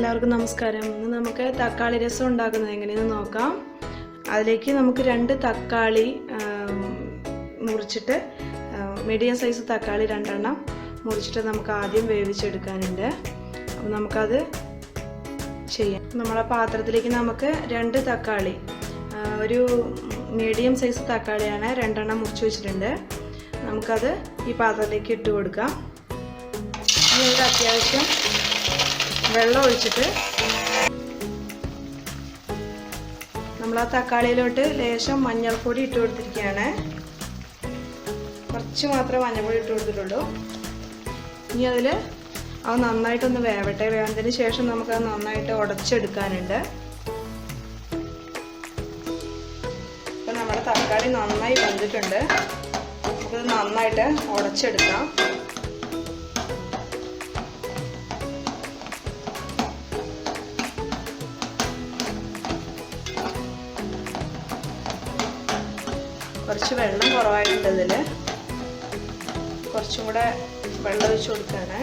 എല്ലാവർക്കും നമസ്കാരം. ഇന്ന് നമുക്ക് തക്കാളി രസം ഉണ്ടാക്കുന്നത് എങ്ങനെയെന്ന് നോക്കാം. അതിലേക്ക് നമുക്ക് 2 തക്കാളി മുറിച്ചിട്ട് മീഡിയം സൈസ് തക്കാളി 2 എണ്ണം മുറിച്ചിട്ട് നമുക്ക് ആദ്യം വേവിച്ചെടുക്കാനുണ്ട്. അപ്പോൾ നമുക്കത് ചെയ്യാം. നമ്മളെ പാത്രത്തിലേക്ക് നമുക്ക് 2 തക്കാളി, ഒരു മീഡിയം സൈസ് തക്കാളിയാണ് 2 എണ്ണം മുറിച്ച് വെച്ചിട്ടുണ്ട്. നമുക്കത് ഈ പാത്രത്തിലേക്ക് ഇട്ട് കൊടുക്കാം. അതിൽ അത്യാവശ്യം വെള്ളം ഒഴിച്ചിട്ട് നമ്മൾ ആ തക്കാളിയിലോട്ട് ലേശം മഞ്ഞൾപ്പൊടി ഇട്ട് കൊടുത്തിരിക്കുകയാണ്. കുറച്ച് മാത്രമേ മഞ്ഞൾപ്പൊടി ഇട്ട് കൊടുത്തിട്ടുള്ളൂ. ഇനി അതിൽ അത് നന്നായിട്ടൊന്ന് വേവട്ടെ. വേവന്നതിന് ശേഷം നമുക്കത് നന്നായിട്ട് ഉടച്ചെടുക്കാനുണ്ട്. ഇപ്പം നമ്മുടെ തക്കാളി നന്നായി വെന്തിട്ടുണ്ട്. നമുക്കത് നന്നായിട്ട് ഉടച്ചെടുക്കാം. കുറച്ച് വെള്ളം കുറവായിട്ടുണ്ട്. ഇതിൽ കുറച്ചും കൂടെ വെള്ളം ഒഴിച്ച് കൊടുക്കുകയാണ്.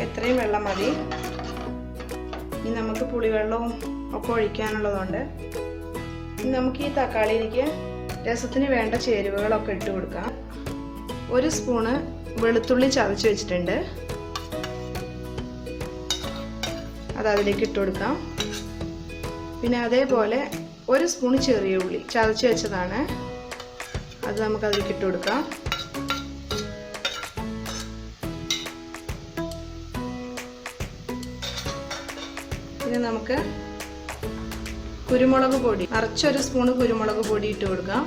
ഇത്രയും വെള്ളം മതി. ഇനി നമുക്ക് പുളിവെള്ളവും ഒക്കെ ഒഴിക്കാനുള്ളതുകൊണ്ട് ഇനി നമുക്ക് ഈ തക്കാളിയിലേക്ക് രസത്തിന് വേണ്ട ചേരുവകളൊക്കെ ഇട്ട് കൊടുക്കാം. 1 സ്പൂണ് വെളുത്തുള്ളി ചതച്ച് വെച്ചിട്ടുണ്ട്. അത് അതിലേക്ക് ഇട്ട് കൊടുക്കാം. പിന്നെ അതേപോലെ 1 സ്പൂൺ ചെറിയ ഉള്ളി ചതച്ച് വെച്ചതാണ്. അത് നമുക്ക് അതിലേക്ക് ഇട്ട് കൊടുക്കാം. പിന്നെ നമുക്ക് കുരുമുളക് പൊടി, നിറച്ചൊരു സ്പൂൺ കുരുമുളക് പൊടി ഇട്ട് കൊടുക്കാം.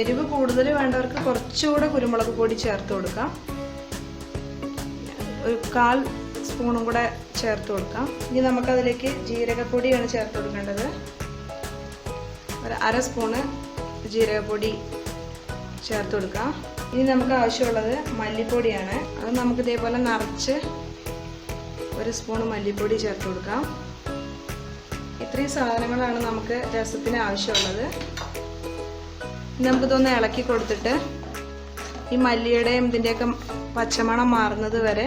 എരിവ് കൂടുതൽ വേണ്ടവർക്ക് കുറച്ചുകൂടെ കുരുമുളക് പൊടി ചേർത്ത് കൊടുക്കാം. ഒരു 1/4 സ്പൂണും കൂടെ ചേർത്ത് കൊടുക്കാം. ഇനി നമുക്കതിലേക്ക് ജീരകപ്പൊടിയാണ് ചേർത്ത് കൊടുക്കേണ്ടത്. ഒരു 1/2 സ്പൂണ് ജീരകപ്പൊടി ചേർത്ത് കൊടുക്കാം. ഇനി നമുക്ക് ആവശ്യമുള്ളത് മല്ലിപ്പൊടിയാണ്. അത് നമുക്ക് ഇതേപോലെ നിറച്ച് 1 സ്പൂൺ മല്ലിപ്പൊടി ചേർത്ത് കൊടുക്കാം. ഇത്രയും സാധനങ്ങളാണ് നമുക്ക് രസത്തിന് ആവശ്യമുള്ളത്. നമുക്കിതൊന്ന് ഇളക്കി കൊടുത്തിട്ട് ഈ മല്ലിയുടെയും ഇതിൻ്റെയൊക്കെ പച്ചമണം മാറുന്നത് വരെ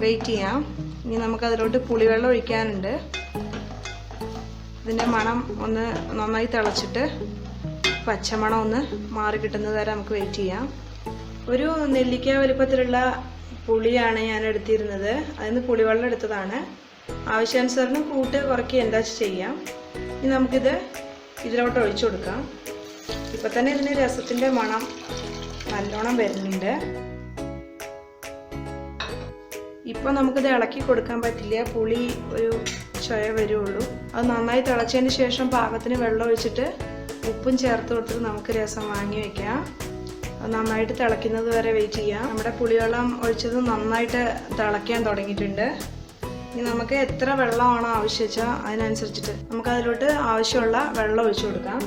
വെയിറ്റ് ചെയ്യാം. ഇനി നമുക്കതിലോട്ട് പുളിവെള്ളം ഒഴിക്കാനുണ്ട്. ഇതിൻ്റെ മണം ഒന്ന് നന്നായി തിളച്ചിട്ട് പച്ചമണം ഒന്ന് മാറി കിട്ടുന്നത് വരെ നമുക്ക് വെയിറ്റ് ചെയ്യാം. ഒരു നെല്ലിക്ക വലുപ്പത്തിലുള്ള പുളിയാണ് ഞാൻ എടുത്തിരുന്നത്. അതിന് പുളിവെള്ളം എടുത്തതാണ്. ആവശ്യാനുസരണം കൂട്ട് കുറയ്ക്കുക എന്താ ചെയ്യാം. ഇനി നമുക്കിത് ഇതിലോട്ട് ഒഴിച്ചു കൊടുക്കാം. ഇപ്പം തന്നെ ഇതിന് രസത്തിൻ്റെ മണം നല്ലോണം വരുന്നുണ്ട്. ഇപ്പം നമുക്കിത് ഇളക്കി കൊടുക്കാൻ പറ്റില്ല. പുളി ഒരു ചൊയ വരുള്ളൂ. അത് നന്നായി തിളച്ചതിന് ശേഷം പാകത്തിന് വെള്ളം ഒഴിച്ചിട്ട് ഉപ്പും ചേർത്ത് കൊടുത്തിട്ട് നമുക്ക് രസം വാങ്ങി വെക്കാം. അത് നന്നായിട്ട് തിളയ്ക്കുന്നത് വരെ വെയിറ്റ് ചെയ്യാം. നമ്മുടെ പുളിവെള്ളം ഒഴിച്ചത് നന്നായിട്ട് തിളയ്ക്കാൻ തുടങ്ങിയിട്ടുണ്ട്. ഇനി നമുക്ക് എത്ര വെള്ളമാണോ ആവശ്യം വെച്ചാൽ അതിനനുസരിച്ചിട്ട് നമുക്കതിലോട്ട് ആവശ്യമുള്ള വെള്ളം ഒഴിച്ചു കൊടുക്കാം.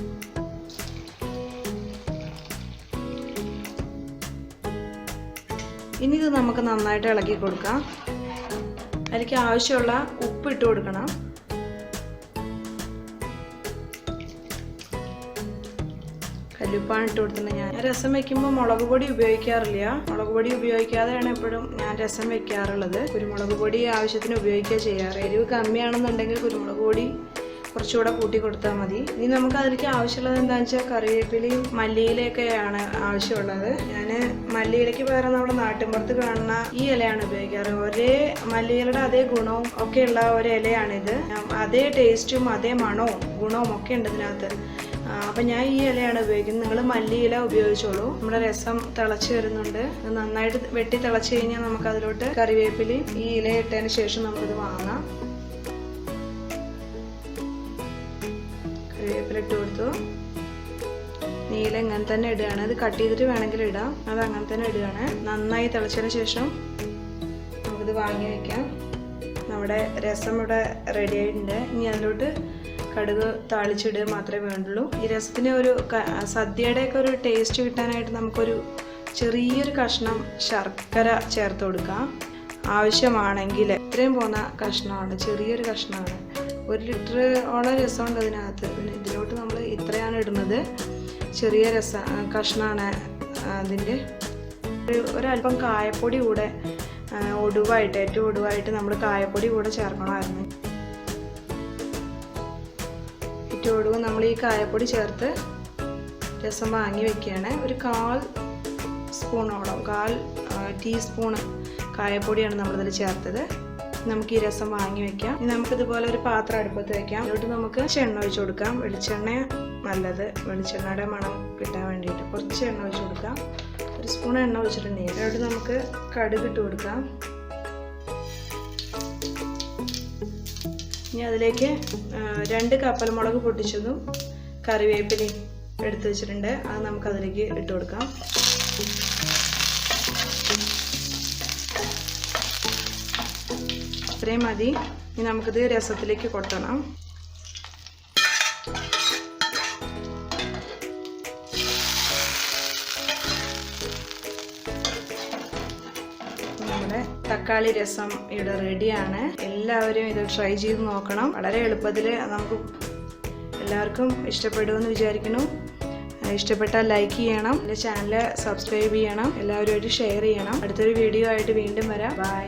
ഇനി ഇത് നമുക്ക് നന്നായിട്ട് ഇളക്കി കൊടുക്കാം. അതിലേക്ക് ആവശ്യമുള്ള ഉപ്പ് ഇട്ട് കൊടുക്കണം. കല്ലുപ്പാണ് ഇട്ട് കൊടുത്തിട്ടുണ്ട്. ഞാൻ രസം വെക്കുമ്പോൾ മുളക് പൊടി ഉപയോഗിക്കാറില്ല. മുളക് പൊടി ഉപയോഗിക്കാതെയാണ് എപ്പോഴും ഞാൻ രസം വെക്കാറുള്ളത്. കുരുമുളക് പൊടി ആവശ്യത്തിന് ഉപയോഗിക്കുക ചെയ്യാറ്. എരിവ് കമ്മിയാണെന്നുണ്ടെങ്കിൽ കുരുമുളക് പൊടി കുറച്ചുകൂടെ കൂട്ടി കൊടുത്താൽ മതി. ഇനി നമുക്ക് അതിലേക്ക് ആവശ്യമുള്ളത് എന്താണെന്ന് വെച്ചാൽ കറിവേപ്പിലയും മല്ലിയിലയൊക്കെയാണ് ആവശ്യമുള്ളത്. ഞാൻ മല്ലിയിലയ്ക്ക് പകരം നമ്മുടെ നാട്ടിൻപുറത്ത് കാണുന്ന ഈ ഇലയാണ് ഉപയോഗിക്കാറ്. ഒരേ മല്ലിയിലയുടെ അതേ ഗുണവും ഒക്കെയുള്ള ഒരു ഇലയാണിത്. അതേ ടേസ്റ്റും അതേ മണവും ഗുണവും ഒക്കെ ഉണ്ട് ഇതിനകത്ത്. അപ്പം ഞാൻ ഈ ഇലയാണ് ഉപയോഗിക്കുന്നത്. നിങ്ങൾ മല്ലിയില ഉപയോഗിച്ചോളൂ. നമ്മുടെ രസം തിളച്ച് വരുന്നുണ്ട്. നന്നായിട്ട് വെട്ടി തിളച്ച് കഴിഞ്ഞാൽ നമുക്കതിലോട്ട് കറിവേപ്പിലയും ഈ ഇല ഇട്ടതിന് ശേഷം നമുക്കിത് വാങ്ങാം. കറിവേപ്പില ഇട്ട് കൊടുത്തു. നീല ഇങ്ങനെ തന്നെ ഇടുകയാണ്. ഇത് കട്ട് ചെയ്തിട്ട് വേണമെങ്കിൽ ഇടാം. അത് അങ്ങനെ തന്നെ ഇടുകയാണ്. നന്നായി തിളച്ചതിന് ശേഷം നമുക്കിത് വാങ്ങി വയ്ക്കാം. നമ്മുടെ രസം ഇവിടെ റെഡി ആയിട്ടുണ്ട്. ഇനി അതിലോട്ട് കടുക് താളിച്ചിടുക മാത്രമേ വേണ്ടുള്ളൂ. ഈ രസത്തിന് ഒരു സദ്യയുടെയൊക്കെ ഒരു ടേസ്റ്റ് കിട്ടാനായിട്ട് നമുക്കൊരു ചെറിയൊരു കഷ്ണം ശർക്കര ചേർത്ത് കൊടുക്കാം. ആവശ്യമാണെങ്കിൽ ഇത്രയും പോകുന്ന കഷ്ണമാണ്, ചെറിയൊരു കഷ്ണമാണ്. 1 ലിറ്ററോളം രസമുണ്ട് അതിനകത്ത്. പിന്നെ ഇതിലോട്ട് നമ്മൾ ഇത്രയാണ് ഇടുന്നത്. ചെറിയ കഷ്ണമാണ് അതിൻ്റെ. ഒരല്പം കായപ്പൊടി കൂടെ ഏറ്റവും ഒടുവായിട്ട് നമ്മൾ കായപ്പൊടി കൂടെ ചേർക്കണമായിരുന്നു. ഏറ്റവും ഒടുവ് നമ്മൾ ഈ കായപ്പൊടി ചേർത്ത് രസം വാങ്ങി വെക്കുകയാണ്. ഒരു 1/4 സ്പൂണോളം 1/4 ടീസ്പൂണ് കായപ്പൊടിയാണ് നമ്മളിതിൽ ചേർത്തത്. നമുക്ക് ഈ രസം വാങ്ങി വെക്കാം. ഇനി നമുക്കിതുപോലെ ഒരു പാത്രം അടുപ്പത്ത് വെക്കാം. അതിലോട്ട് നമുക്ക് എണ്ണ ഒഴിച്ച് കൊടുക്കാം. വെളിച്ചെണ്ണ നല്ലത്, വെളിച്ചെണ്ണയുടെ മണം കിട്ടാൻ വേണ്ടിയിട്ട് കുറച്ച് എണ്ണ ഒഴിച്ച് കൊടുക്കാം. 1 സ്പൂൺ എണ്ണ ഒഴിച്ചിട്ടുണ്ടെങ്കിൽ അതിലോട്ട് നമുക്ക് കടുക് ഇട്ട് കൊടുക്കാം. ഇനി അതിലേക്ക് 2 കപ്പൽമുളക് പൊട്ടിച്ചതും കറിവേപ്പിലയും എടുത്ത് വെച്ചിട്ടുണ്ട്. അത് നമുക്കതിലേക്ക് ഇട്ട് കൊടുക്കാം. ഇത്രയും മതി. ഇനി നമുക്കിത് രസത്തിലേക്ക് കൊട്ടണം. നമ്മുടെ തക്കാളി രസം ഇവിടെ റെഡിയാണ്. എല്ലാവരും ഇത് ട്രൈ ചെയ്ത് നോക്കണം. വളരെ എളുപ്പത്തിൽ നമുക്ക് എല്ലാവർക്കും ഇഷ്ടപ്പെടുമെന്ന് വിചാരിക്കുന്നു. ഇഷ്ടപ്പെട്ടാൽ ലൈക്ക് ചെയ്യണം, എൻ്റെ ചാനൽ സബ്സ്ക്രൈബ് ചെയ്യണം, എല്ലാവരുമായിട്ട് ഷെയർ ചെയ്യണം. അടുത്തൊരു വീഡിയോ ആയിട്ട് വീണ്ടും വരാം. ബൈ.